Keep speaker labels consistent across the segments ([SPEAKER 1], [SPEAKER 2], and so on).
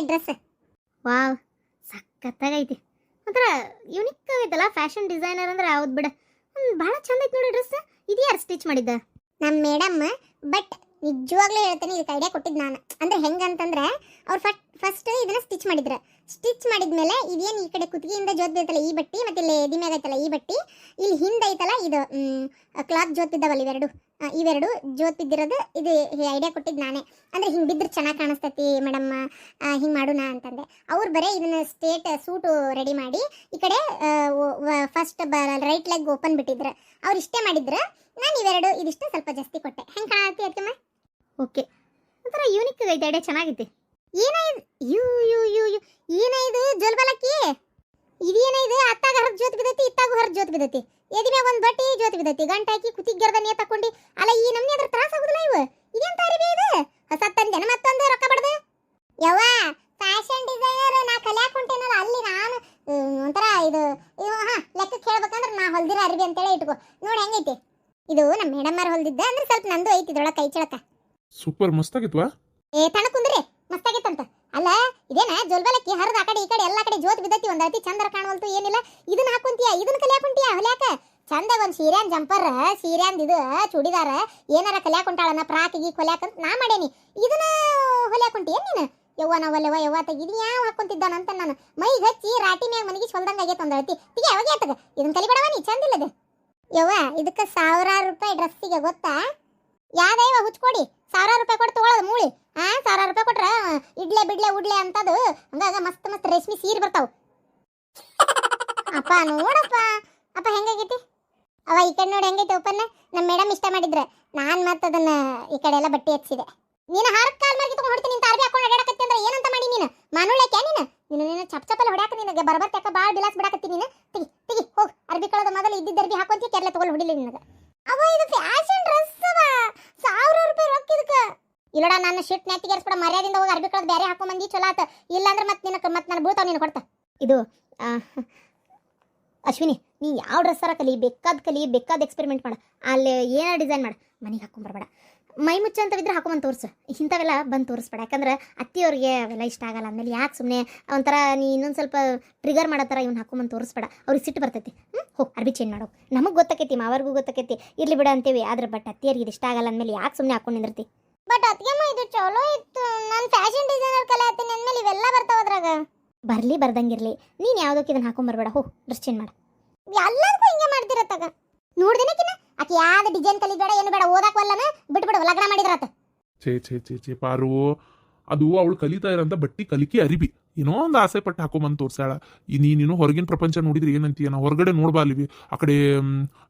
[SPEAKER 1] Dress. Wow, ಸಖತ್ತಾಗೈತಿ. ಒಂಥರ unique ಆಗೈತಲ್ಲ. Fashion designer ಅಂದ್ರೆ ಹೌದು ಬಿಡ. ಭಾಳ ಚಂದ ಐತಿ ನೋಡಿ ಡ್ರೆಸ್. ಇದು ಯಾರು ಸ್ಟಿಚ್ ಮಾಡಿದ್ದ? ನಮ್ಮ ಮೇಡಮ್. ಬಟ್ ನಿಜವಾಗ್ಲೂ ಹೇಳ್ತೇನೆ, ಇದಕ್ಕೆ ಐಡಿಯಾ ಕೊಟ್ಟಿದ್ದು ನಾನು. ಅಂದ್ರೆ ಹೆಂಗಂತಂದ್ರೆ ಅವ್ರು ಫಸ್ಟ್ ಇದನ್ನ ಸ್ಟಿಚ್ ಮಾಡಿದ್ರು. ಸ್ಟಿಚ್ ಮಾಡಿದ್ಮೇಲೆ ಇದೇನು ಈ ಕಡೆ ಕುತ್ತಿಗೆಯಿಂದ ಜೋತ್ ಬಿದ್ದಲ್ಲ ಈ ಬಟ್ಟಿ, ಮತ್ತೆ ಇಲ್ಲಿ ಎದಿ ಮ್ಯಾಗ ಐತಲ್ಲ ಈ ಬಟ್ಟಿ, ಇಲ್ಲಿ ಹಿಂದೆ ಐತಲ್ಲ ಇದು ಕ್ಲಾತ್ ಜೋತ್ ಬಿದ್ದಾವಲ್ಲ ಇವೆರಡು ಜೋತ್ ಬಿದ್ದಿರೋದು. ಇದು ಐಡಿಯಾ ಕೊಟ್ಟಿದ್ದು ನಾನೇ. ಅಂದ್ರೆ ಹಿಂಗೆ ಬಿದ್ದರೆ ಚೆನ್ನಾಗಿ ಕಾಣಿಸ್ತೈತಿ ಮೇಡಮ್, ಹಿಂಗೆ ಮಾಡೋಣ ಅಂತಂದೆ. ಅವ್ರು ಬರೀ ಇದನ್ನ ಸ್ಟೇಟ್ ಸೂಟು ರೆಡಿ ಮಾಡಿ ಈ ಕಡೆ ಫಸ್ಟ್ ರೈಟ್ ಲೆಗ್ ಓಪನ್ ಬಿಟ್ಟಿದ್ರು. ಅವ್ರು ಇಷ್ಟೇ ಮಾಡಿದ್ರು. ನಾನು ಇವೆರಡು ಇದಿಷ್ಟು ಸ್ವಲ್ಪ ಜಾಸ್ತಿ ಕೊಟ್ಟೆ. ಹೆಂಗೆ ಕಾಣತ್ತಿ ಅದಕ್ಕೆ? ಓಕೆ, ಒಂಥರ ಯೂನಿಕ್ ಐತೆ, ಐಡಿಯಾ ಚೆನ್ನಾಗೈತಿ. ಏನಾಯ್ತು ಯು ಯು ಯು ಯು ಏನಾಯ್ತು ಜೋಲ್ಬಲಕ್ಕಿ? ಇದೇನಾಯ್ತು? ಅತ್ತಾಗ ಹರಿದು ಜೋತ್ ಬಿದ್ದೈತಿ, ಇತ್ತಾಗ ಹರಿದು ಜೋತ್ ಬಿದ್ದೈತಿ. ಎದಿ ಮ್ಯಾಗ ಒಂದು ಬಟ್ಟಿ ಜೋತ್ ಬಿದ್ದೈತಿ, ಗಂಟು ಹಾಕಿ ಕುತ್ತಿಗೆ ಗರ್ದ ನೀ ತಕೊಂಡು. ಅಲ್ಲ ಈ ನಮ್ನಿ ಅದ್ರ ತ್ರಾಸ ಆಗುದಿಲ್ಲ ಇವು? ಇದೇನ್ ತಾರಿಬಿ ಇದು? ಹೊಸತ್ತಂದೇನ ಮತ್ತೊಂದು ರೊಕ್ಕ ಬಡ್ದು? ಯವ್ವ, ಫ್ಯಾಷನ್ ಡಿಸೈನರ್ ನಾ ಕಲಿಯಾಕ ಹೊಂಟೇನಲ್ಲ ಅಲ್ಲಿ ನಾನು ಒಂಥರ ಇದು ಲೆಕ್ಕಕ್ಕೆ ಹೇಳ್ಬೇಕಂದ್ರೆ ನಾ ಹೊಲ್ದಿರ ಅರಿವಿ ಅಂತೇಳಿ ಇಟ್ಕೋ. ನೋಡಿ ಹೆಂಗೈತಿ ಇದು. ನಮ್ಮ ಮೇಡಮ್ ಅವ್ರು ಹೊಲ್ದಿದ್ದ ಅಂದ್ರೆ ಸ್ವಲ್ಪ ನಂದು ಐತಿ ಇದ್ರೊಳಗೆ ಕೈ ಚಳಕ.
[SPEAKER 2] ಸೂಪರ್ ಮಸ್ತ್ ಆಗಿತ್ವಾ?
[SPEAKER 1] ತಣಕುಂದ್ರಿ ಮಸ್ತಾಗಿತ್ತಂತ. ಅಲ್ಲ ಇದೇನ ಜೋಲ್ಬಲಕ್ಕಿ ಹರಿದ ಆ ಕಡೆ ಈ ಕಡೆ ಎಲ್ಲಾ ಕಡೆ ಜೋತ್ ಬಿದ್ದೈತಿ. ಒಂದ್ ಅತಿ ಚಂದರ ಕಾಣವಲ್ತು ಏನಿಲ್ಲ. ಇದನ್ನ ಹಾಕೊಂತೀಯ, ಇದನ್ನ ಕಲಿಯಾಕ ಹೊಂಟಿಯ ಹೊಲ್ಯಾಕ? ಚಂದಾಗ ಒಂದ್ ಸೀರ್ಯಾನ್ ಜಂಪರ್, ಸೀರ್ಯಾನ್ ಇದು ಚೂಡಿದಾರ ಏನಾರ ಕಲಿಯಾಕ ಹೊಂಟಾಳನ ಪ್ರಾಕಿಗಿ ಕೊಲ್ಯಾಕಂತ ನಾ ಮಾಡೇನಿ. ಇದನ್ನ ಹೊಲ್ಯಾಕ ಹೊಂಟಿಯ ನೀನು? ಯವ್ವ ನಾವಲ್ಲವ ಯವ್ವ ತೆಗಿದ್ ಯಾವ ಹಾಕೊಂತಿದ್ದಾನಂತ ನಾನು ಮೈಗೆ ಹಚ್ಚಿ ರಾಟಿ ಮ್ಯಾಗ ಮನೆಗೆ ಹೊಲ್ದಂಗ ಆಗೈತೆ ಒಂದ್ ಅಳತಿ ತಿಗಿ ಯಾವಾಗ ಆತಗ. ಇದನ್ನ ಕಲಿಬೇಡವ ನೀ, ಚಂದಿಲ್ಲದ. ಯವ್ವ ಇದಕ್ಕೆ 1000 ರೂಪಾಯಿ ಡ್ರೆಸ್ಸಿಗೆ ಗೊತ್ತಾ? ಯಾವ್ದೈವ ಹುಚ್ಕೊಡಿ 1000 ರೂಪಾಯಿ ಕೊಟ್ಟು ತಗೊಳ್ಳೋದು ಮೂಳಿ. 1000 ರೂಪಾಯಿ ಕೊಟ್ರ ಇಡ್ಲೆ ಬಿಡ್ಲೆ ಉಡ್ಲೆ ಅಂತದು ಹಂಗಾಗ ಮಸ್ತ್ ಮಸ್ತ್ ರೇಷ್ಮೆ ಸೀರೆ ಬರ್ತಾವ. ಅಪ್ಪ ನೋಡಪ್ಪ, ಅಪ್ಪ ಹೆಂಗಾಗೈತಿ ಅವ ಈ ಕಡೆ ನೋಡಿ ಹೆಂಗೈತಿ ಓಪನ್. ನಮ್ಮ ಮೇಡಮ್ ಇಷ್ಟ ಮಾಡಿದ್ರೆ ನಾನು ಮತ್ತೆ ಅದನ್ನ ಈ ಕಡೆ ಎಲ್ಲ ಬಟ್ಟೆ ಹಚ್ಚಿದೆ. ನೀನು ಹಾರಕ್ಕೆ ಕಾಲ್ ಮಾರ್ಗಿ ತಗೊಂಡು ಹೊಡ್ತೀನಿ. ನಿಂತ ಅರ್ಬಿ ಹಾಕೊಂಡು ಅಡ್ಯಾಡಕತ್ತಿ ಅಂದ್ರೆ ಏನಂತ ಮಾಡಿ ನೀನು? ಮಾನುಳ್ಯಾಕ್ಯಾ ನೀನು? ನೀನು ಚಪ್ಪಲ್ ಹೊಡ್ಯಾಕ ನಿನಗೆ ಬರ್ಬರ್ತ ಯಾಕ ಭಾಳ ಬಿಲಾಸ್ ಬಿಡಾಕತ್ತಿ ನೀನು. ತಿಗಿ ತಿಗಿ ಹೋಗಿ ಅರ್ಬಿ ಕಳದ ಮೊದಲು ಇದ್ದಿದ್ದ ಅರ್ಬಿ ಹಾಕೊಂತಿ ಕೆರ್ಲೆ ತಗೊಂಡು ಹೊಡಿಲಿ ನಿನಗೆ. ಅವ ಇದು ಫ್ಯಾಷನ್ ಡ್ರೆಸ್ ಅವ, 1000 ರೂಪಾಯಿ ರೊಕ್ಕ ಇದಕ್ಕೆ. ಇಲ್ಲಡ ನನ್ನ ಶಿಟ್ ನೆತ್ತಿಗೆರ್ಸ್ಬಿಡ, ಮರ್ಯಾದಿಂದ ಹೋಗಿ ಅರ್ಬಿ ಕಳದ ಬೇರೆ ಹಾಕೊಂಡ್ ಬಂದಿ ಚಲೋ ಆತ. ಇಲ್ಲಾಂದ್ರೆ ಮತ್ತೆ ನಾನು ಬೀಳ್ತಾವ ನೀನು ಕೊಡ್ತಾ. ಇದು ಅಶ್ವಿನಿ, ನೀ ಯಾವ ಡ್ರೆಸ್ಸಾರ ಕಲಿ, ಬೇಕಾದ ಎಕ್ಸ್ಪೆರಿಮೆಂಟ್ ಮಾಡ. ಅಲ್ಲಿ ಏನ ಡಿಸೈನ್ ಮಾಡ, ಮನೆಗೆ ಹಾಕೊಂಬರ್ಬೇಡ. ಮೈ ಮುಚ್ಚ ಅಂತವಿದ್ರೆ ಹಾಕೊಂಬಂದು ತೋರಿಸು. ಇಂಥವೆಲ್ಲ ಬಂದು ತೋರಿಸ್ಬೇಡ, ಯಾಕಂದ್ರೆ ಅತ್ತಿಯವ್ರಿಗೆ ಅವೆಲ್ಲ ಇಷ್ಟ ಆಗಲ್ಲ. ಆಮೇಲೆ ಯಾಕೆ ಸುಮ್ಮನೆ ಒಂಥರ ನೀ ಇನ್ನೊಂದು ಸ್ವಲ್ಪ ಟ್ರಿಗರ್ ಮಾಡೋ ಥರ ಇವ್ನು ಹಾಕೊಂಬಂದು ತೋರಿಸ್ಬೇಡ, ಅವ್ರಿಗೆ ಸಿಟ್ಟು ಬರ್ತೈತಿ. ಹೋಗಿ ಅರ್ಬಿ ಚೇಂಜ್ ಮಾಡೋ. ನಮಗೆ ಗೊತ್ತಾಕೈತಿ, ಮಾವರ್ಗೂ ಗೊತ್ತಾಕೈತಿ, ಇರ್ಲಿ ಬಿಡ ಅಂತೇವಿ. ಆದ್ರೆ ಬಟ್ ಅತ್ತಿಯರಿಗೆ ಇದು ಇಷ್ಟ ಆಗಲ್ಲ ಅಂದಮೇಲೆ ಯಾಕೆ ಸುಮ್ಮನೆ ಹಾಕೊಂಡು ನಿಂದಿರ್ತಿ? ಬಟ್ ಅತ್ತಿಗೆಮ್ಮ ಇದು ಚಲೋ ಇತ್ತು. ನಾನು ಫ್ಯಾಷನ್ ಡಿಸೈನರ್ ಕಲೆ ಹತ್ತೀನಿ ಅಂದಮೇಲೆ ಇವೆಲ್ಲ ಬರ್ತಾವ ಅದ್ರಾಗ. ಬರಲಿ ಬರ್ದಂಗಿರಲಿ, ನೀನು ಯಾವುದಕ್ಕೆ ಇದನ್ನು ಹಾಕೊಂಬರ್ಬೇಡ. ಹೋ ಡ್ರೆಸ್ ಚೇಂಜ್ ಮಾಡ. ಎಲ್ಲದಕ್ಕೂ ಹಿಂಗೆ ಮಾಡ್ತಿರತ್ತಾಗ ನೋಡ್ದೇನಕಿನ ಆಕೆ ಯಾವ್ದು ಡಿಸೈನ್ ಕಲಿಬೇಡ ಏನು ಬೇಡ, ಓದಾಕವಲ್ಲನ ಬಿಟ್ಬಿಡು, ಲಗ್ನ ಮಾಡಿದ್ರಾತ.
[SPEAKER 2] ಛೇ ಛೇ ಛೇ ಛೇ ಪಾರು, ಅದು ಅವಳು ಕಲಿತಾ ಇರೋಂಥ ಬಟ್ಟಿ ಕಲಿಕೆ ಅರಿಬಿ ಏನೋ ಒಂದು ಆಸೆ ಪಟ್ಟು ಹಾಕೊಂಬಂದು ತೋರ್ಸಾಳ. ನೀನು ಹೊರಗಿನ ಪ್ರಪಂಚ ನೋಡಿದ್ರೆ ಏನಂತೀಯ? ನಾವು ಹೊರಗಡೆ ನೋಡ್ಬಾ, ಅಲ್ಲಿ ಆ ಕಡೆ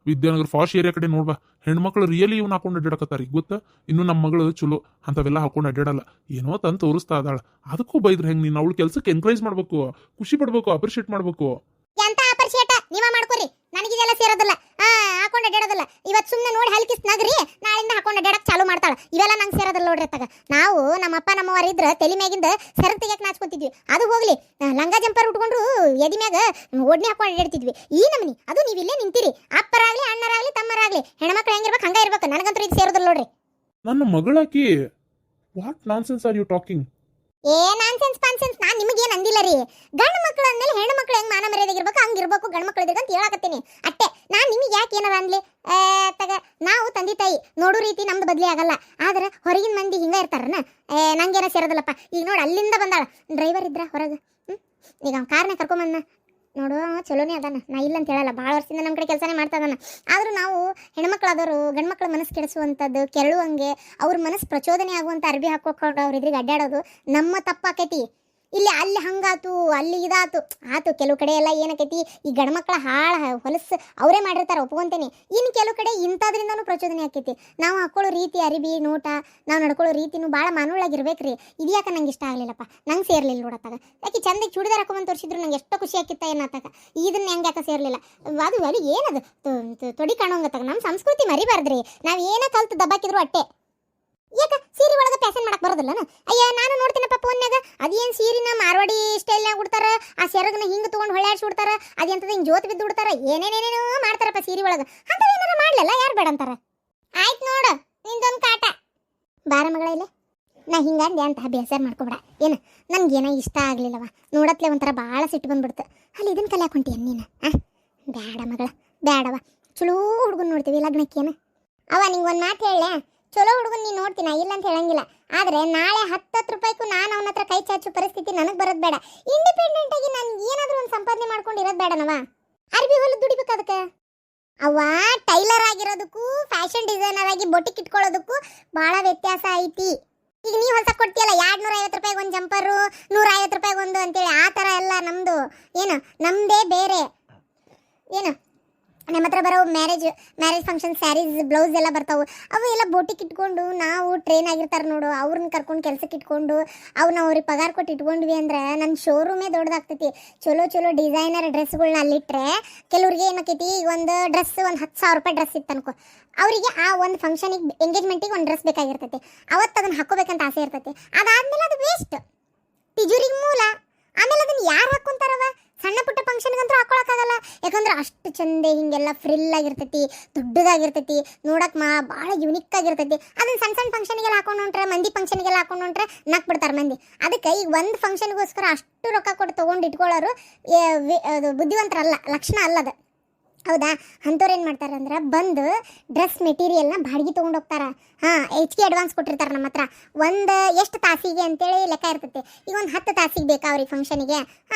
[SPEAKER 2] ವಿದ್ಯಾನಗರ ಫಾಶ್ ಏರಿಯಾ ಕಡೆ ನೋಡ್ಬಾ. ಹೆಣ್ಮಕ್ಳು ರಿಯಲಿ ಇವ್ನು ಹಾಕೊಂಡು ಅಡ್ಡಾಡಕತ್ತಾರ. ಈಗ ಗೊತ್ತಾ, ಇನ್ನು ನಮ್ಮ ಮಗಳು ಚಲೋ ಅಂಥವೆಲ್ಲ ಹಾಕೊಂಡು ಅಡ್ಡಾಡಲ್ಲ. ಏನೋ ತಂದು ತೋರಿಸ್ತಾ ಇದ್ದಾಳ. ಅದಕ್ಕೂ ಬೈದ್ರೆ ಹೆಂಗೆ? ನೀನು ಅವಳು ಕೆಲಸಕ್ಕೆ ಎನ್ಕರೇಜ್ ಮಾಡ್ಬೇಕು, ಖುಷಿ ಪಡ್ಬೇಕು, ಅಪ್ರಿಷಿಯೇಟ್ ಮಾಡ್ಬೇಕು.
[SPEAKER 1] ಎಂತ ಅಪ್ರಿಷಿಯೇಟ್ ನೀವ ಮಾಡ್ಕೊರಿ, ನನಗಿದೆಲ್ಲ ಸೇರೋದಿಲ್ಲ. ಹಾಕೊಂಡು ಅಡ್ಡಾಡೋದಿಲ್ಲ. ಇವತ್ತು ಸುಮ್ಮನೆ ನೋಡಿ ಹಲ್ಕಿಸ್ ನಗ್ರಿ, ನಾಳಿಂದ ಹಾಕೊಂಡು ಅಡ್ಡಾಡಕ್ ಚಾಲು ಮಾಡ್ತಾಳ. ಇವೆಲ್ಲ ನಂಗೆ ಸೇರೋದಿಲ್ಲ ನೋಡ್ರಿ. ಅತ್ತಾಗ ನಾವು ನಮ್ಮಪ್ಪ ನಮ್ಮವ್ರ ಇದ್ರ ತಲೆ ಮ್ಯಾಗಿಂದ ಸೆರಗ್ ತೆಗಿಯಕ್ ನಾಚ್ಕೊತಿದ್ವಿ. ಅದು ಹೋಗ್ಲಿ, ಲಂಗ ಜಂಪರ್ ಉಟ್ಕೊಂಡ್ರು ಎದಿ ಮ್ಯಾಗ ಓಡ್ನಿ ಹಾಕೊಂಡು ಅಡ್ಡಾಡ್ತಿದ್ವಿ. ಈ ನಮ್ನಿ ಅದು ನೀವು ಇಲ್ಲೇ ನಿಂತಿರಿ. ಅಪ್ಪರಾಗ್ಲಿ ಅಣ್ಣರಾಗ್ಲಿ ತಮ್ಮರಾಗ್ಲಿ ಹೆಣ್ಮಕ್ಳು ಹೆಂಗಿರ್ಬೇಕು ಹಂಗ ಇರ್ಬೇಕು. ನನಗಂತೂ ಇದು ಸೇರೋದಿಲ್ಲ ನೋಡ್ರಿ.
[SPEAKER 2] ನನ್ನ ಮಗಳಾಕಿ what nonsense are you talking?
[SPEAKER 1] ಏ ನಾನ್ಸೆನ್ಸ್ ಪಾನ್ಸೆನ್ಸ್ ನಾನು ನಿಮಗೇನು ಅಂದಿಲ್ಲ ರೀ. ಗಂಡು ಮಕ್ಕಳು ಅಂದಮೇಲೆ ಹೆಣ್ಣು ಮಕ್ಕಳು ಹೆಂಗೆ ಮಾನ ಮರ್ಯಾದೆಗಿರ್ಬೇಕು ಹಂಗಿರ್ಬೇಕು ಗಂಡು ಮಕ್ಕಳು ಇದ್ರಿಗೆ ಅಂತ ಹೇಳಕತ್ತೀನಿ ಅಷ್ಟೇ. ನಾನು ನಿಮಗೆ ಯಾಕೆ ಏನಾರ ಅನ್ಲಿ ತಗ. ನಾವು ತಂದೆ ತಾಯಿ ನೋಡೋ ರೀತಿ ನಮ್ದು ಬದಲಿ ಆಗಲ್ಲ. ಆದ್ರೆ ಹೊರಗಿನ ಮಂದಿ ಹಿಂಗೆ ಇರ್ತಾರನ, ನಂಗೇನೋ ಸೇರೋದಿಲ್ಲಪ್ಪ. ಈಗ ನೋಡಿ ಅಲ್ಲಿಂದ ಬಂದಾಳ, ಡ್ರೈವರ್ ಇದ್ರ ಹೊರಗೆ. ಈಗ ಅವ್ನು ಕಾರ್ನ ಕರ್ಕೊಂಬಂದ ನೋಡು, ಚಲೋನೇ ಅದಾನ, ನಾ ಇಲ್ಲ ಅಂತ ಹೇಳಲ್ಲ. ಭಾಳ ವರ್ಷದಿಂದ ನಮ್ಮ ಕಡೆ ಕೆಲಸನೇ ಮಾಡ್ತಾ ಇದ್ದಾನ. ಆದರೂ ನಾವು ಹೆಣ್ಮಕ್ಳಾದವರು ಗಂಡು ಮಕ್ಕಳ ಮನಸ್ಸು ಕೆಡಿಸುವಂಥದ್ದು, ಕೆರಳುವಂಗೆ ಅವ್ರ ಮನಸ್ಸು ಪ್ರಚೋದನೆ ಆಗುವಂಥ ಅರ್ಬಿ ಹಾಕೋಕೊಂಡು ಅವ್ರ ಇದ್ರಿಗೆ ಅಡ್ಡಾಡೋದು ನಮ್ಮ ತಪ್ಪಾಕೈತಿ. ಇಲ್ಲಿ ಅಲ್ಲಿ ಹಂಗಾತು, ಅಲ್ಲಿ ಇದಾತು ಆತು. ಕೆಲವು ಕಡೆ ಎಲ್ಲ ಏನಾಕೈತಿ, ಈ ಗಂಡ್ಮಕ್ಳ ಹೊಲಸು ಅವರೇ ಮಾಡಿರ್ತಾರೆ, ಒಪ್ಕೊಂತೇನೆ. ಇನ್ನು ಕೆಲವು ಕಡೆ ಇಂಥದ್ರಿಂದನೂ ಪ್ರಚೋದನೆ ಆಕೈತಿ. ನಾವು ಹಾಕೊಳ್ಳೋ ರೀತಿ, ಅರಿಬಿ, ನೋಟ, ನಾವು ನಡ್ಕೊಳ್ಳೋ ರೀತಿನೂ ಭಾಳ ಮಾನುಳ್ಳಾಗಿರ್ಬೇಕ್ರಿ. ಇದು ಯಾಕೆ ನಂಗೆ ಇಷ್ಟ ಆಗಲಿಲ್ಲಪ್ಪ, ನಂಗೆ ಸೇರ್ಲಿಲ್ಲ ನೋಡತ್ತಾಗ. ಯಾಕೆ ಚಂದಕ್ಕೆ ಚೂಡಿದಾರ ಹಾಕೊಂಬಂದು ತೋರಿಸಿದ್ರು ನಂಗೆ ಎಷ್ಟೋ ಖುಷಿ ಆಕಿತ್ತ ಏನತ್ತಾಗ. ಇದನ್ನ ಹೆಂಗೆ ಯಾಕೆ ಸೇರ್ಲಿಲ್ಲ? ಅದು ಏನದು ತೊಡಿ ಕಾಣೋಂಗತ್ತಾಗ. ನಮ್ಮ ಸಂಸ್ಕೃತಿ ಮರಿಬಾರ್ದ್ರಿ. ನಾವು ಏನೋ ಕಲ್ತು ದಬ್ಬಾಕಿದ್ರು ಅಟ್ಟೆ. ಯಾಕ ಸೀರೆ ಒಳಗೆ ಫ್ಯಾಷನ್ ಮಾಡಕ್ ಬರೋದಿಲ್ಲನ? ಅಯ್ಯ ನಾನು ನೋಡ್ತೀನಪ್ಪ ಫೋನ್ಯಾಗ, ಅದೇನು ಸೀರಿನ ಮಾರ್ವಾಡಿ ಸ್ಟೈಲ್ನಾಗ ಉಡ್ತಾರ, ಆ ಸೆರಗನ್ನ ಹಿಂಗೆ ತೊಗೊಂಡು ಹೊಳ್ಯಾಡ್ಸಿ ಉಡ್ತಾರ, ಅದೆಂತದ ಹಿಂಗೆ ಜೋತ್ ಬಿದ್ದು ಉಡ್ತಾರ, ಏನೇನೇನೇನೋ ಮಾಡ್ತಾರಪ್ಪ ಸೀರೆ ಒಳಗೆ. ಅಂತ ಏನಾರ ಮಾಡ್ಲಲ್ಲ, ಯಾರು ಬೇಡ ಅಂತಾರ? ಆಯ್ತು ನೋಡು ನಿಂದೊಂದು ಕಾಟ. ಬಾರ ಮಗಳ ಇಲ್ಲ ನಾ ಹಿಂಗಂದೆ ಅಂತ ಬೇಸರ ಮಾಡ್ಕೊಬೇಡ ಏನು ನನಗೇನೋ ಇಷ್ಟ ಆಗಲಿಲ್ಲವ ನೋಡತ್ಲೆ ಒಂಥರ ಭಾಳ ಸಿಟ್ಟು ಬಂದ್ಬಿಡ್ತು ಅಲ್ಲಿ ಇದನ್ನ ಕಲಿಯಾಕ ಹೊಂಟೀಯ ನೀನು ಬೇಡ ಮಗಳ ಬೇಡವ ಚಲೋ ಹುಡುಗನ್ ನೋಡ್ತೀವಿ ಲಗ್ನಕ್ಕೇನು ಅವ ನಿಂಗೆ ಒಂದು ಮಾತು ಹೇಳ ಚಲೋ ಹುಡುಗನ್ ನೀನು ನೋಡ್ತೀನ ಇಲ್ಲ ಅಂತ ಹೇಳಂಗಿಲ್ಲ ಆದರೆ ನಾಳೆ 10 ರೂಪಾಯಿಗೂ ನಾನು ಅವನ ಹತ್ರ ಕೈ ಚಾಚು ಪರಿಸ್ಥಿತಿ ನನಗೆ ಬರೋದು ಬೇಡ ಇಂಡಿಪೆಂಡೆಂಟ್ ಆಗಿ ನಾನು ಏನಾದರೂ ಒಂದು ಸಂಪಾದನೆ ಮಾಡ್ಕೊಂಡು ಇರೋದು ಬೇಡನವ ಅರ್ಬಿ ಹೊಲ ದುಡಿಬೇಕು ಅದಕ್ಕೆ ಅವ್ವ ಟೈಲರ್ ಆಗಿರೋದಕ್ಕೂ ಫ್ಯಾಷನ್ ಡಿಸೈನರ್ ಆಗಿ ಬೊಟಿಕ್ ಇಟ್ಕೊಳ್ಳೋದಕ್ಕೂ ಭಾಳ ವ್ಯತ್ಯಾಸ ಐತಿ ಈಗ ನೀವು ಹೊಸ ಕೊಡ್ತೀಯಲ್ಲ 250 ರೂಪಾಯಿಗೆ ಒಂದು ಜಂಪರು 150 ರೂಪಾಯಿಗೆ ಒಂದು ಅಂತೇಳಿ ಆ ಥರ ಎಲ್ಲ ನಮ್ಮದು ಏನು ನಮ್ಮದೇ ಬೇರೆ ಏನು ನಮ್ಮ ಹತ್ರ ಬರೋ ಮ್ಯಾರೇಜ್ ಫಂಕ್ಷನ್ ಸ್ಯಾರೀಸ್ ಬ್ಲೌಸ್ ಎಲ್ಲ ಬರ್ತಾವೆ ಅವು ಎಲ್ಲ ಬೋಟಿಗೆ ಇಟ್ಕೊಂಡು ನಾವು ಟ್ರೈನ್ ಆಗಿರ್ತಾರೆ ನೋಡು ಅವ್ರನ್ನ ಕರ್ಕೊಂಡು ಕೆಲಸಕ್ಕೆ ಇಟ್ಕೊಂಡು ಅವ್ನ ಅವ್ರಿಗೆ ಪಗಾರ ಕೊಟ್ಟು ಇಟ್ಕೊಂಡ್ವಿ ಅಂದ್ರೆ ನನ್ನ ಶೋರೂಮೇ ದೊಡ್ಡದಾಗ್ತೈತಿ ಚಲೋ ಡಿಸೈನರ್ ಡ್ರೆಸ್ಗಳನ್ನ ಅಲ್ಲಿಟ್ರೆ ಕೆಲವ್ರಿಗೆ ಏನಾಕೈತಿ ಈಗ ಒಂದು ಡ್ರೆಸ್ ಒಂದು 10,000 ರೂಪಾಯಿ ಡ್ರೆಸ್ ಇತ್ತು ಅನ್ಕೋ ಅವರಿಗೆ ಆ ಒಂದು ಫಂಕ್ಷನಿಗೆ ಎಂಗೇಜ್ಮೆಂಟಿಗೆ ಒಂದು ಡ್ರೆಸ್ ಬೇಕಾಗಿರ್ತೈತಿ ಅವತ್ತು ಅದನ್ನು ಹಾಕೋಬೇಕಂತ ಆಸೆ ಇರ್ತೈತಿ ಅದಾದ್ಮೇಲೆ ಅದು ವೇಸ್ಟ್ ತಿಜೋರಿಗೆ ಮೂಲ ಆಮೇಲೆ ಅದನ್ನು ಯಾರು ಹಾಕ್ಕೊಂತಾರವ ಸಣ್ಣ ಪುಟ್ಟ ಫಂಕ್ಷನ್ಗಂತೂ ಹಾಕೊಳಕ್ಕಾಗಲ್ಲ ಯಾಕಂದ್ರೆ ಅಷ್ಟು ಚಂದ ಹಿಂಗೆಲ್ಲ ಫ್ರಿಲ್ ಆಗಿರ್ತೈತಿ ದೊಡ್ಡದಾಗಿರ್ತೈತಿ ನೋಡಕ್ ಭಾಳ ಯುನಿಕ್ ಆಗಿರ್ತೈತಿ ಅದನ್ನ ಸಣ್ಣ ಫಂಕ್ಷನ್ಗೆಲ್ಲ ಹಾಕೊಂಡು ಹೊಂಟ್ರೆ ಮಂದಿ ಫಂಕ್ಷನ್ಗೆಲ್ಲ ಹಾಕೊಂಡು ಹೊಂಟ್ರೆ ನಕ್ ಬಿಡ್ತಾರೆ ಮಂದಿ ಅದಕ್ಕೆ ಈಗ ಒಂದು ಫಂಕ್ಷನ್ಗೋಸ್ಕರ ಅಷ್ಟು ರೊಕ್ಕ ಕೊಟ್ಟು ತೊಗೊಂಡು ಇಟ್ಕೊಳ್ಳೋರು ಅದು ಬುದ್ಧಿವಂತರಲ್ಲ ಲಕ್ಷಣ ಅಲ್ಲದ ಹೌದಾ ಅಂಥವ್ರು ಏನು ಮಾಡ್ತಾರೆ ಅಂದ್ರೆ ಬಂದು ಡ್ರೆಸ್ ಮೆಟೀರಿಯಲ್ನ ಬಾಡಿಗೆ ತೊಗೊಂಡು ಹೋಗ್ತಾರೆ ಹೆಚ್ಚಿಗೆ ಅಡ್ವಾನ್ಸ್ ಕೊಟ್ಟಿರ್ತಾರೆ ನಮ್ಮ ಹತ್ರ ಒಂದು ಎಷ್ಟು ತಾಸಿಗೆ ಅಂತೇಳಿ ಲೆಕ್ಕ ಇರ್ತೈತಿ ಈಗ ಒಂದು 10 ತಾಸಿಗೆ ಬೇಕಾ ಅವ್ರಿಗೆ ಫಂಕ್ಷನಿಗೆ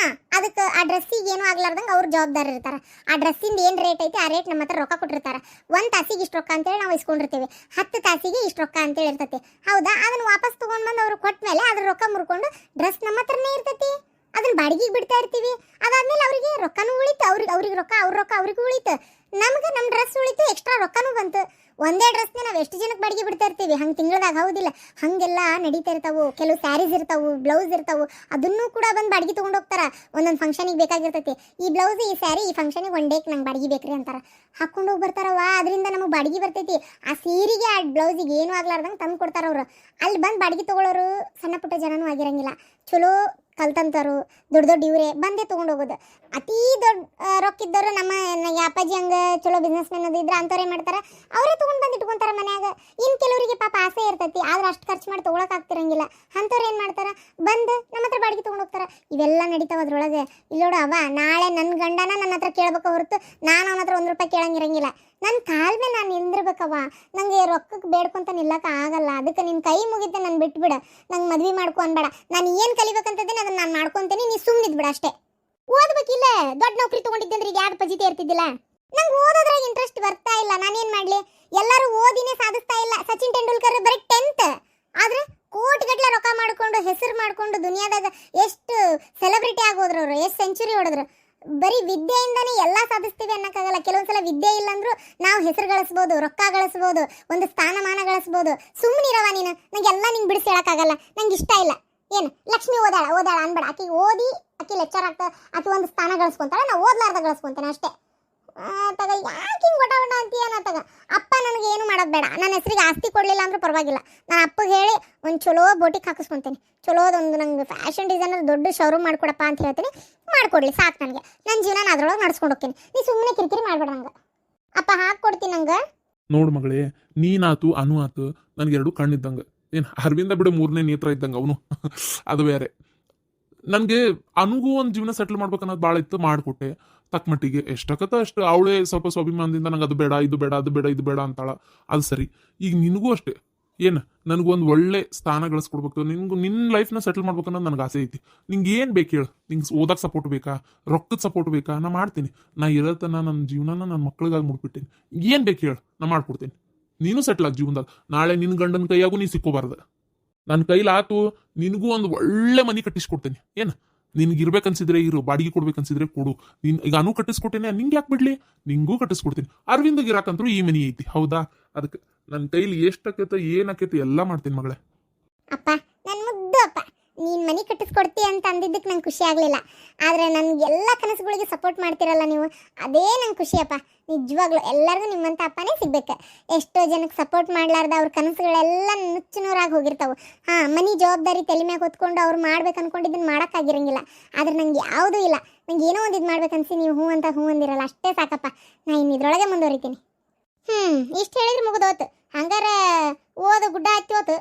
[SPEAKER 1] ಅದಕ್ಕೆ ಆ ಡ್ರೆಸ್ಸಿಗೆ ಏನೂ ಆಗ್ಲಾರ್ದಂಗೆ ಅವ್ರು ಜವಾಬ್ದಾರಿ ಇರ್ತಾರೆ ಆ ಡ್ರೆಸ್ಸಿಂದ ಏನು ರೇಟ್ ಐತಿ ಆ ರೇಟ್ ನಮ್ಮ ಹತ್ರ ರೊಕ್ಕ ಕೊಟ್ಟಿರ್ತಾರೆ 1 ತಾಸಿಗೆ ಇಷ್ಟು ರೊಕ್ಕ ಅಂತೇಳಿ ನಾವು ಇಸ್ಕೊಂಡಿರ್ತೀವಿ 10 ತಾಸಿಗೆ ಇಷ್ಟು ರೊಕ್ಕ ಅಂತೇಳಿ ಇರ್ತೈತಿ ಹೌದಾ ಅದನ್ನು ವಾಪಸ್ ತೊಗೊಂಡು ಬಂದು ಅವ್ರು ಕೊಟ್ಟ ಮೇಲೆ ಅದ್ರ ರೊಕ್ಕ ಮುರ್ಕೊಂಡು ಡ್ರೆಸ್ ನಮ್ಮ ಹತ್ರನೇ ಇರ್ತೈತಿ ಅದನ್ನ ಬಾಡಿಗೆಗೆ ಬಿಡ್ತಾ ಇರ್ತೀವಿ ಅದಾದ್ಮೇಲೆ ಅವರಿಗೆ ರೊಕ್ಕನೂ ಉಳಿತು ಅವ್ರಿಗೆ ರೊಕ್ಕ ಅವ್ರಿಗೂ ಉಳಿತು ನಮ್ಗೆ ನಮ್ಮ ಡ್ರೆಸ್ ಉಳಿತು ಎಕ್ಸ್ಟ್ರಾ ರೊಕ್ಕನೂ ಬಂತು ಒಂದೇ ಡ್ರೆಸ್ನೇ ನಾವು ಎಷ್ಟು ಜನಕ್ಕೆ ಬಾಡಿಗೆ ಬಿಡ್ತಾ ಇರ್ತೀವಿ ಹಂಗೆ ತಿಂಗಳದಾಗ ಹೌದಿಲ್ಲ ಹಾಗೆಲ್ಲ ನಡೀತಾ ಇರ್ತಾವು ಕೆಲವು ಸ್ಯಾರೀಸ್ ಇರ್ತಾವು ಬ್ಲೌಸ್ ಇರ್ತಾವು ಅದನ್ನೂ ಕೂಡ ಬಂದು ಬಾಡಿಗೆ ತೊಗೊಂಡು ಹೋಗ್ತಾರೆ ಒಂದೊಂದು ಫಂಕ್ಷನಿಗೆ ಬೇಕಾಗಿರ್ತೈತಿ ಈ ಬ್ಲೌಸ್ ಈ ಸ್ಯಾರಿ ಈ ಫಂಕ್ಷನಿಗೆ 1 ಡೇಗೆ ನಂಗೆ ಬಾಡಿಗೆ ಬೇಕ್ರಿ ಅಂತಾರೆ ಹಾಕೊಂಡು ಹೋಗಿ ಬರ್ತಾರವ ಅದರಿಂದ ನಮಗೆ ಬಾಡಿಗೆ ಬರ್ತೈತಿ ಆ ಸೀರೆಗೆ ಆ ಬ್ಲೌಸಿಗೆ ಏನೂ ಆಗ್ಲಾರ್ದಂಗೆ ತಂದು ಕೊಡ್ತಾರೆ ಅವರು ಅಲ್ಲಿ ಬಂದು ಬಾಡಿಗೆ ತೊಗೊಳ್ಳೋರು ಸಣ್ಣ ಪುಟ್ಟ ಜನನೂ ಆಗಿರಂಗಿಲ್ಲ ಚಲೋ ಕಲ್ತಂತಾರು ದೊಡ್ಡ ಇವರೇ ಬಂದೇ ತೊಗೊಂಡು ಹೋಗೋದು ಅತೀ ದೊಡ್ಡ ರೊಕ್ಕಿದ್ದವರು ನಮ್ಮ ಅಪ್ಪಾಜಿ ಹಂಗೆ ಚಲೋ ಬಿಸ್ನೆಸ್ ಮ್ಯಾನ್ ಅದು ಇದ್ರೆ ಅಂಥವ್ರು ಏನು ಮಾಡ್ತಾರೆ ಅವರೇ ತೊಗೊಂಡು ಬಂದು ಇಟ್ಕೊಂತಾರೆ ಮನ್ಯಾಗ ಇನ್ನು ಕೆಲವರಿಗೆ ಪಾಪ ಆಸೆ ಇರ್ತೈತಿ ಆದ್ರೆ ಅಷ್ಟು ಖರ್ಚು ಮಾಡಿ ತೊಗೊಳಕ್ಕಾಗ್ತಿರಂಗಿಲ್ಲ ಅಂಥವ್ರು ಏನು ಮಾಡ್ತಾರೆ ಬಂದು ನಮ್ಮ ಹತ್ರ ಬಾಡಿಗೆ ತೊಗೊಂಡು ಹೋಗ್ತಾರೆ ಇವೆಲ್ಲ ನಡೀತಾವ ಅದ್ರೊಳಗೆ ಇಲ್ಲಿ ನೋಡು ಅವ ನಾಳೆ ನನ್ನ ಗಂಡನ ನನ್ನ ಹತ್ರ ಕೇಳ್ಬೇಕು ಹೊರತು ನಾನು ಅವನ ಹತ್ರ 1 ರೂಪಾಯಿ ಕೇಳಂಗಿರಂಗಿಲ್ಲ ನನ್ನ ಕಾಲ ಮೇಲೆ ನಾನು ನಿಂದಿರ್ಬೇಕವ್ವ ನಂಗೆ ರೊಕ್ಕಕ್ಕೆ ಬೇಡ್ಕೊಂತ ನಿಲ್ಲಕ್ಕೆ ಆಗಲ್ಲ ಅದಕ್ಕೆ ನಿನ್ನ ಕೈ ಮುಗಿತೆ ನಾನು ಬಿಟ್ಬಿಡ ನಂಗೆ ಮದ್ವೆ ಮಾಡ್ಕೊ ಅನ್ಬೇಡ ನಾನು ಏನು ಕಲಿಬೇಕಂತದೇನೆ ಅದನ್ನು ನಾನು ಮಾಡ್ಕೊತೀನಿ ನೀ ಸುಮ್ಮನಿದ್ಬಿಡ ಅಷ್ಟೇ ಓದ್ಬೇಕಿಲ್ಲ ದೊಡ್ಡ ನೌಕರಿ ತೊಗೊಂಡಿದ್ದೆ ಅಂದ್ರೆ ಈಗ ಯಾರು ಪಜಿತೆ ಇರ್ತಿದ್ದಿಲ್ಲ ನಂಗೆ ಓದೋದ್ರಾಗ ಇಂಟ್ರೆಸ್ಟ್ ಬರ್ತಾ ಇಲ್ಲ ನಾನೇನು ಮಾಡಲಿ ಎಲ್ಲರೂ ಓದಿನೇ ಸಾಧಿಸ್ತಾ ಇಲ್ಲ ಸಚಿನ್ ತೆಂಡೂಲ್ಕರ್ ಬರೀ 10th ಆದ್ರೆ ಕೋಟಿಗಟ್ಟಲೆ ರೊಕ್ಕ ಮಾಡ್ಕೊಂಡು ಹೆಸರು ಮಾಡ್ಕೊಂಡು ದುನಿಯಾದಾಗ ಎಷ್ಟು ಸೆಲೆಬ್ರಿಟಿ ಆಗೋದ್ರು ಅವರು ಎಷ್ಟು ಸೆಂಚುರಿ ಹೊಡೆದ್ರು ಬರೀ ವಿದ್ಯೆಯಿಂದನೇ ಎಲ್ಲ ಸಾಧಿಸ್ತೀವಿ ಅನ್ನಕ್ಕಾಗಲ್ಲ ಕೆಲವೊಂದ್ಸಲ ವಿದ್ಯೆ ಇಲ್ಲಂದ್ರೂ ನಾವು ಹೆಸರು ಗಳಿಸ್ಬೋದು ರೊಕ್ಕ ಗಳಿಸ್ಬೋದು ಒಂದು ಸ್ಥಾನಮಾನ ಗಳಿಸ್ಬೋದು ಸುಮ್ಮನಿರವ ನೀನು ನಂಗೆಲ್ಲ ನಿಂಗೆ ಬಿಡಿಸಿ ಹೇಳಕ್ಕಾಗಲ್ಲ ನಂಗೆ ಇಷ್ಟ ಇಲ್ಲ ಏನು ಲಕ್ಷ್ಮಿ ಓದಾಳ ಅನ್ಬೇಡ ಆಕಿ ಓದಿ ಆಕಿ ಲೆಕ್ಚರ್ ಆಗ್ತಾ ಆಕಿ ಒಂದು ಸ್ಥಾನ ಗಳಿಸ್ಕೊಂತಾಳೆ ನಾವು ಓದ್ಲಾರ್ದ ಗಳಿಸ್ಕೊಂತೇನೆ ಅಷ್ಟೇ ತಗ ಯಾಕೆ ಹಿಂಗೆ ಒಟ ಅಂತೀಯ ತಗ ಅಪ್ಪ ನನಗೆ ಏನು ಮಾಡೋದು ಬೇಡ ನನ್ನ ಹೆಸರಿಗೆ ಆಸ್ತಿ ಕೊಡಲಿಲ್ಲ ಅಂದ್ರೂ ಪರವಾಗಿಲ್ಲ ನಾನು ಅಪ್ಪಗೆ ಹೇಳಿ ಒಂದು ಚಲೋ ಬೋಟಿಗೆ ಹಾಕಿಸ್ಕೊತೀನಿ ಚಲೋದೊಂದು ನಂಗೆ ಫ್ಯಾಷನ್ ಡಿಸೈನರ್ ದೊಡ್ಡ ಶೋರೂಮ್ ಮಾಡ್ಕೊಡಪ್ಪ ಅಂತ ಹೇಳ್ತೀನಿ ಮಾಡಿಕೊಡ್ಲಿ ಸಾಕು ನನಗೆ ನನ್ನ ಜೀವನ ಅದ್ರೊಳಗೆ ನಡ್ಸ್ಕೊಂಡು ಹೋಗ್ತೀನಿ ನೀ ಸುಮ್ಮನೆ ಕಿರಿಕಿರಿ ಮಾಡಬೇಡ ನಂಗೆ ಅಪ್ಪ ಹಾಕ್ಕೊಡ್ತೀನಿ ನಂಗೆ
[SPEAKER 2] ನೋಡು ಮಗಳೇ ನೀನಾತು ಅನು ಆತು ನನಗೆ 2 ಕಣ್ಣಿದ್ದಂಗೆ ಏನು ಅರವಿಂದ ಬಿಡು 3ನೇ ನೇತ್ರ ಇದ್ದಂಗೆ ಅವನು ಅದು ಬೇರೆ ನನಗೆ ಅನುಗೂ ಒಂದು ಜೀವನ ಸೆಟ್ಲ್ ಮಾಡ್ಬೇಕನ್ನೋದು ಭಾಳ ಇತ್ತು ಮಾಡಿಕೊಟ್ಟೆ ತಕ್ಕ ಮಟ್ಟಿಗೆ ಎಷ್ಟಕ್ಕತ್ತ ಅಷ್ಟು ಅವಳೇ ಸ್ವಲ್ಪ ಸ್ವಾಭಿಮಾನದಿಂದ ನಂಗೆ ಅದು ಬೇಡ ಇದು ಬೇಡ ಅದು ಬೇಡ ಇದು ಬೇಡ ಅಂತಾಳ ಅದು ಸರಿ ಈಗ ನಿನಗೂ ಅಷ್ಟೇ ಏನು ನನಗೊಂದು ಒಳ್ಳೆ ಸ್ಥಾನ ಗಳಿಸ್ಕೊಡ್ಬೇಕು ನಿನ್ನ ಲೈಫ್ನ ಸೆಟಲ್ ಮಾಡ್ಬೇಕು ಅನ್ನೋದು ನನಗೆ ಆಸೆ ಐತಿ ನಿಂಗೆ ಏನು ಬೇಕು ಹೇಳು ನಿಂಗೆ ಓದಕ್ಕೆ ಸಪೋರ್ಟ್ ಬೇಕಾ ರೊಕ್ಕದ ಸಪೋರ್ಟ್ ಬೇಕಾ ನಾ ಮಾಡ್ತೀನಿ ನಾ ಇರತ್ತನ ನನ್ನ ಜೀವನನ ನನ್ನ ಮಕ್ಳಿಗಾಗಿ ಮುಡ್ಬಿಟ್ಟೇನಿ ಏನು ಬೇಕು ಹೇಳು ನಾ ಮಾಡ್ಕೊಡ್ತೀನಿ ನೀನು ಸೆಟ್ಲ್ ಆಗಿ ಜೀವನದಾಗ ನಾಳೆ ನಿನ್ನ ಗಂಡನ ಕೈಯಾಗೂ ನೀ ಸಿಕ್ಕೋಬಾರ್ದು ನನ್ನ ಕೈಲಾತು ನಿನಗೂ ಒಂದು ಒಳ್ಳೆ ಮನೆ ಕಟ್ಟಿಸ್ಕೊಡ್ತೇನೆ ಏನು ನಿನ್ಗೆ ಇರ್ಬೇಕನ್ಸಿದ್ರೆ ಇರು ಬಾಡಿಗೆ ಕೊಡ್ಬೇಕನ್ಸಿದ್ರೆ ಕೊಡು ನೀನು ಈಗ ಅನು ಕಟ್ಟಿಸ್ಕೊಟ್ಟೇನೆ ನಿಂಗೆ ಯಾಕೆ ಬಿಡ್ಲಿ ನಿಂಗೂ ಕಟ್ಟಿಸ್ಕೊಡ್ತೀನಿ ಅರವಿಂದಗೆ ಇರಾಕಂತರೂ ಈ ಮನೆ ಐತಿ ಹೌದಾ ಅದಕ್ಕೆ ನನ್ನ ಕೈಲಿ ಎಷ್ಟಾಕೈತೆ ಏನಾಕೈತೆ ಎಲ್ಲ ಮಾಡ್ತೀನಿ ಮಗಳೇ
[SPEAKER 1] ಅಪ್ಪ ನನ್ನ ಮುದ್ದು ಅಪ್ಪ ನೀನು ಮನೆ ಕಟ್ಟಿಸ್ಕೊಡ್ತೀಯ ಅಂತ ಅಂದಿದ್ದಕ್ಕೆ ನಂಗೆ ಖುಷಿ ಆಗಲಿಲ್ಲ ಆದರೆ ನನಗೆಲ್ಲ ಕನಸುಗಳಿಗೆ ಸಪೋರ್ಟ್ ಮಾಡ್ತಿರಲ್ಲ ನೀವು ಅದೇ ನಂಗೆ ಖುಷಿಯಪ್ಪ ನಿಜವಾಗ್ಲೂ ಎಲ್ಲರಿಗೂ ನಿಮ್ಮಂಥ ಅಪ್ಪನೇ ಸಿಗ್ಬೇಕು ಎಷ್ಟೋ ಜನಕ್ಕೆ ಸಪೋರ್ಟ್ ಮಾಡಲಾರ್ದ ಅವ್ರ ಕನಸುಗಳೆಲ್ಲ ನುಚ್ಚುನೂರಾಗಿ ಹೋಗಿರ್ತಾವೆ ಮನೆ ಜವಾಬ್ದಾರಿ ತಲೆ ಮ್ಯಾಗ ಹೊತ್ಕೊಂಡು ಅವ್ರು ಮಾಡ್ಬೇಕು ಅನ್ಕೊಂಡಿದ್ದನ್ನು ಮಾಡೋಕ್ಕಾಗಿರಂಗಿಲ್ಲ ಆದರೆ ನಂಗೆ ಯಾವುದೂ ಇಲ್ಲ ನಂಗೆ ಏನೋ ಒಂದು ಇದು ಮಾಡ್ಬೇಕನ್ಸಿ ನೀವು ಹ್ಞೂ ಅಂತ ಹ್ಞೂ ಅಂದಿರಲ್ಲ ಅಷ್ಟೇ ಸಾಕಪ್ಪ ನಾನು ಇನ್ನು ಇದ್ರೊಳಗೆ ಮುಂದುವರಿತೀನಿ ಇಷ್ಟು ಹೇಳಿದ್ರೆ ಮುಗಿದೋತು ಹಂಗಾರೆ ಓದು ಗುಡ್ಡ ಹತ್ತಿ ಹೋತು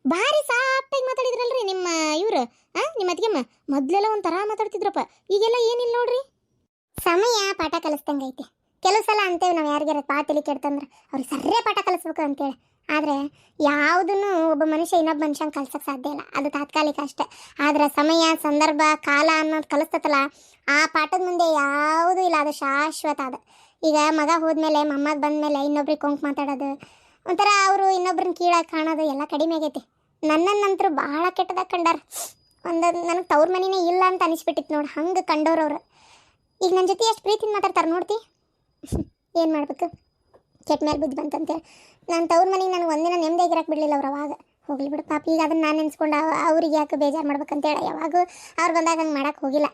[SPEAKER 1] ಭಾರಿ ಸಾಫ್ಟಾಗಿ ಮಾತಾಡಿದ್ರಲ್ರಿ ನಿಮ್ಮ ಇವ್ರು ನಿಮ್ಮ ಅತ್ತಿಗೆಮ್ಮ. ಮೊದ್ಲೆಲ್ಲ ಒಂಥರ ಮಾತಾಡ್ತಿದ್ರಪ್ಪ, ಈಗೆಲ್ಲ ಏನಿಲ್ಲ ನೋಡ್ರಿ. ಸಮಯ ಪಾಠ ಕಲಿಸ್ದಂಗೈತಿ. ಕೆಲವು ಸಲ ಅಂತೇವೆ ನಾವು ಯಾರಿಗಾರ ಪಾತಲಿ ಕೆಡ್ತಂದ್ರೆ ಅವ್ರಿಗೆ ಸರ್ರೇ ಪಾಠ ಕಲಿಸ್ಬೇಕು ಅಂತೇಳಿ. ಆದರೆ ಯಾವುದನ್ನು ಒಬ್ಬ ಮನುಷ್ಯ ಇನ್ನೊಬ್ಬ ಮನುಷ್ಯನ ಕಲ್ಸಕ್ಕೆ ಸಾಧ್ಯ ಇಲ್ಲ, ಅದು ತಾತ್ಕಾಲಿಕ ಅಷ್ಟೇ. ಆದ್ರೆ ಸಮಯ, ಸಂದರ್ಭ, ಕಾಲ ಅನ್ನೋದು ಕಲಿಸ್ತತಲ್ಲ, ಆ ಪಾಠದ ಮುಂದೆ ಯಾವುದೂ ಇಲ್ಲ, ಅದು ಶಾಶ್ವತ. ಅದು ಈಗ ಮಗ ಹೋದ್ಮೇಲೆ, ಮೊಮ್ಮಗ ಬಂದಮೇಲೆ ಇನ್ನೊಬ್ರಿಗೆ ಕೊಂಕು ಮಾತಾಡೋದು, ಒಂಥರ ಅವರು ಇನ್ನೊಬ್ರನ್ನ ಕೀಳಾಗಿ ಕಾಣೋದು ಎಲ್ಲ ಕಡಿಮೆ ಆಗೈತಿ. ನನ್ನನ್ನಂತರೂ ಭಾಳ ಕೆಟ್ಟದಾಗ ಕಂಡಾರ. ನನಗೆ ತವ್ರ ಮನೆಯೇ ಇಲ್ಲ ಅಂತ ಅನಿಸ್ಬಿಟ್ಟಿತ್ತು ನೋಡಿ, ಹಂಗೆ ಕಂಡವ್ರವ್ರು. ಈಗ ನನ್ನ ಜೊತೆ ಎಷ್ಟು ಪ್ರೀತಿಯಿಂದ ಮಾತಾಡ್ತಾರೆ ನೋಡ್ತಿ. ಏನು ಮಾಡಬೇಕು, ಕೆಟ್ಟ ಮೇಲೆ ಬುದ್ಧಿ ಬಂತಂತೇಳಿ ನಾನು ತವ್ರ ಮನೆಗೆ ನನಗೆ ಒಂದಿನ ನೆಮ್ಮದಿಯಾಗಿರಕ್ಕೆ ಬಿಡಲಿಲ್ಲ ಅವ್ರು. ಅವಾಗ ಹೋಗ್ಲಿ ಬಿಡು ಪಾಪ, ಈಗ ಅದನ್ನು ನಾನು ನೆನೆಸ್ಕೊಂಡು ಅವ್ರಿಗೆ ಯಾಕೆ ಬೇಜಾರು ಮಾಡ್ಬೇಕಂತೇಳಿ ಯಾವಾಗೂ ಅವ್ರು ಬಂದಾಗ ಹಂಗೆ ಮಾಡೋಕ್ಕೆ ಹೋಗಿಲ್ಲ.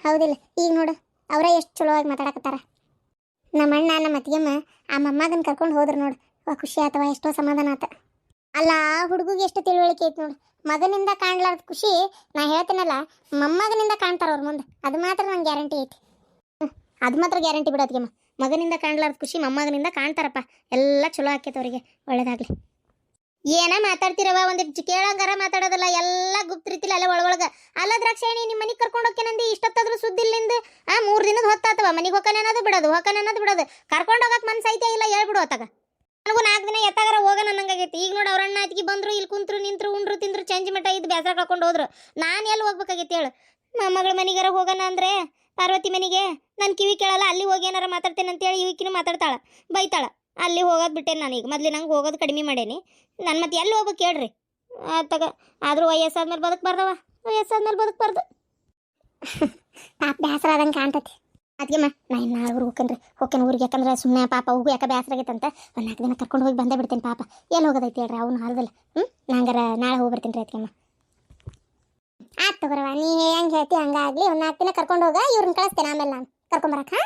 [SPEAKER 1] ಹೌದಿಲ್ಲ? ಈಗ ನೋಡು ಅವರೇ ಎಷ್ಟು ಚಲೋವಾಗಿ ಮಾತಾಡಕತ್ತಾರ. ನಮ್ಮ ಅಣ್ಣ ನಮ್ಮ ಅತ್ತಿಗೆಮ್ಮ ಆ ಮೊಮ್ಮಗನ ಕರ್ಕೊಂಡು ಹೋದ್ರು ನೋಡು, ಖುಷಿ ಆತವ, ಎಷ್ಟೋ ಸಮಾಧಾನ ಆತ. ಅಲ್ಲ, ಹುಡುಗಿಗೆ ಎಷ್ಟು ತಿಳುವಳಿಕೆ ಐತೆ ನೋಡು. ಮಗನಿಂದ ಕಾಣ್ಲಾರ್ದ ಖುಷಿ ನಾ ಹೇಳ್ತೀನಲ್ಲ, ಮೊಮ್ಮಗನಿಂದ ಕಾಣ್ತಾರ ಅವ್ರ ಮುಂದೆ, ಅದು ಮಾತ್ರ ನಂಗೆ ಗ್ಯಾರಂಟಿ ಐತಿ. ಅದು ಮಾತ್ರ ಗ್ಯಾರಂಟಿ ಬಿಡೋದ್ಗೆಮ್ಮ. ಮಗನಿಂದ ಕಾಣ್ಲಾರ್ದ ಖುಷಿ ಮೊಮ್ಮಗನಿಂದ ಕಾಣ್ತಾರಪ್ಪ. ಎಲ್ಲ ಚಲೋ ಆಕೈತೆ ಅವರಿಗೆ, ಒಳ್ಳೇದಾಗ್ಲಿ. ಏನ ಮಾತಾಡ್ತಿರವ, ಒಂದಿಟ್ಟು ಕೇಳಂಗಾರ ಮಾತಾಡೋದಲ್ಲ, ಎಲ್ಲ ಗುಪ್ತ ರೀತಿಲಿ ಅಲ್ಲೇ ಒಳಗೊಳಗೆ. ಅಲ್ಲ ದ್ರಾಕ್ಷಾಯಣಿ, ನಿಮ್ಮ ಮನೆಗೆ ಕರ್ಕೊಂಡು ಹೋಗ್ತೇನಂದು ಇಷ್ಟೊತ್ತಾದ್ರೂ ಸುದ್ದಿ ಇಲ್ಲಿಂದ 3 ದಿನದ ಹೊತ್ತಾತವ. ಮನೆಗೆ ಹೋಗನೆ ಅನ್ನೋದು ಬಿಡೋದು, ಹೋಗನೆ ಅನ್ನೋದು ಬಿಡೋದು. ಕರ್ಕೊಂಡು ಹೋಗಕ್ಕೆ ಮನ್ಸು ಐತೆ ಇಲ್ಲ ಹೇಳ್ಬಿಡು ಹೊತ್ತಾಗ. ನನಗೂ 4 ದಿನ ಎತ್ತಾಗಾರ ಹೋಗೋಣ ಅನ್ನಂಗಾಗೈತಿ. ಈಗ ನೋಡಿ ಅವ್ರಣ್ಣ ಅತ್ತಿಗೆ ಬಂದ್ರು, ಇಲ್ಲಿ ಕುಂತ್ರು, ನಿಂತ್ರು, ಉಂಡ್ರು, ತಿಂದ್ರು, ಚಂಜಿ ಮಠ ಇದ್ದು ಬೇಸರ ಕಳ್ಕೊಂಡು ಹೋದ್ರು. ನಾನು ಎಲ್ಲಿ ಹೋಗ್ಬೇಕಾಗೈತಿ ಹೇಳು? ಮೊಮ್ಮಗಳ ಮನೆಗಾರ ಹೋಗೋಣ ಅಂದರೆ ಪಾರ್ವತಿ ಮನೆಗೆ ನಾನು ಕಿವಿ ಕೇಳಲ್ಲ, ಅಲ್ಲಿ ಹೋಗಿ ಏನಾರ ಮಾತಾಡ್ತೇನೆ ಅಂತೇಳಿ ಇವಕಿನೂ ಮಾತಾಡ್ತಾಳ, ಬೈತಾಳ. ಅಲ್ಲಿ ಹೋಗೋದು ಬಿಟ್ಟೇನೆ ನಾನೀಗ. ಮೊದಲು ನಂಗೆ ಹೋಗೋದು ಕಡಿಮೆ ಮಾಡೇನಿ ನಾನು. ಮತ್ತೆ ಎಲ್ಲಿ ಹೋಗ್ಬೇಕು ಹೇಳ್ರಿ? ಆತಾಗ ಆದರೂ ವಯಸ್ಸಾದ್ಮೇಲೆ ಬದುಕಬಾರ್ದವ, ವಯಸ್ಸಾದ್ಮೇಲೆ ಬದುಕಬಾರ್ದು. ಪಾಪ ಬೇಸರ ಆದಂಗೆ ಕಾಣ್ತತಿ. ಅದಕ್ಕೆ ನಾ ಇನ್ನು ನಾಳೆ ಊರಿಗೆ ಹೋಗ್ಕೇನೆ ಊರಿಗೆ. ಯಾಕಂದ್ರೆ ಸುಮ್ಮನೆ ಪಾಪ ಹೋಗು ಯಾಕೆ ಬೇಸರ ಆಗೈತಂತ ಒಂದು 4 ದಿನ ಕರ್ಕೊಂಡು ಹೋಗಿ ಬಂದೇ ಬಿಡ್ತೇನೆ. ಪಾಪ ಎಲ್ಲಿ ಹೋಗೋದೈತಿ ಹೇಳ್ರಿ ಅವ್ನು ಹಾಲದಲ್ಲಿ. ನಂಗಾರ ನಾಳೆ ಹೋಗಿ ಬರ್ತೀನಿ ರೀ ಅದಕ್ಕೆಮ್ಮ. ಆಯ್ತು ತಗೋರವ, ನೀ ಹೆಂಗೆ ಹೇಳ್ತಿ ಹಂಗಾಗಲಿ. ಒಂದು 4 ದಿನ ಕರ್ಕೊಂಡು ಹೋಗ, ಇವ್ರನ್ನ ಕಳಿಸ್ತೇನೆ ಆಮೇಲೆ ನಾನು ಕರ್ಕೊಂಬರಕ್ಕೆ.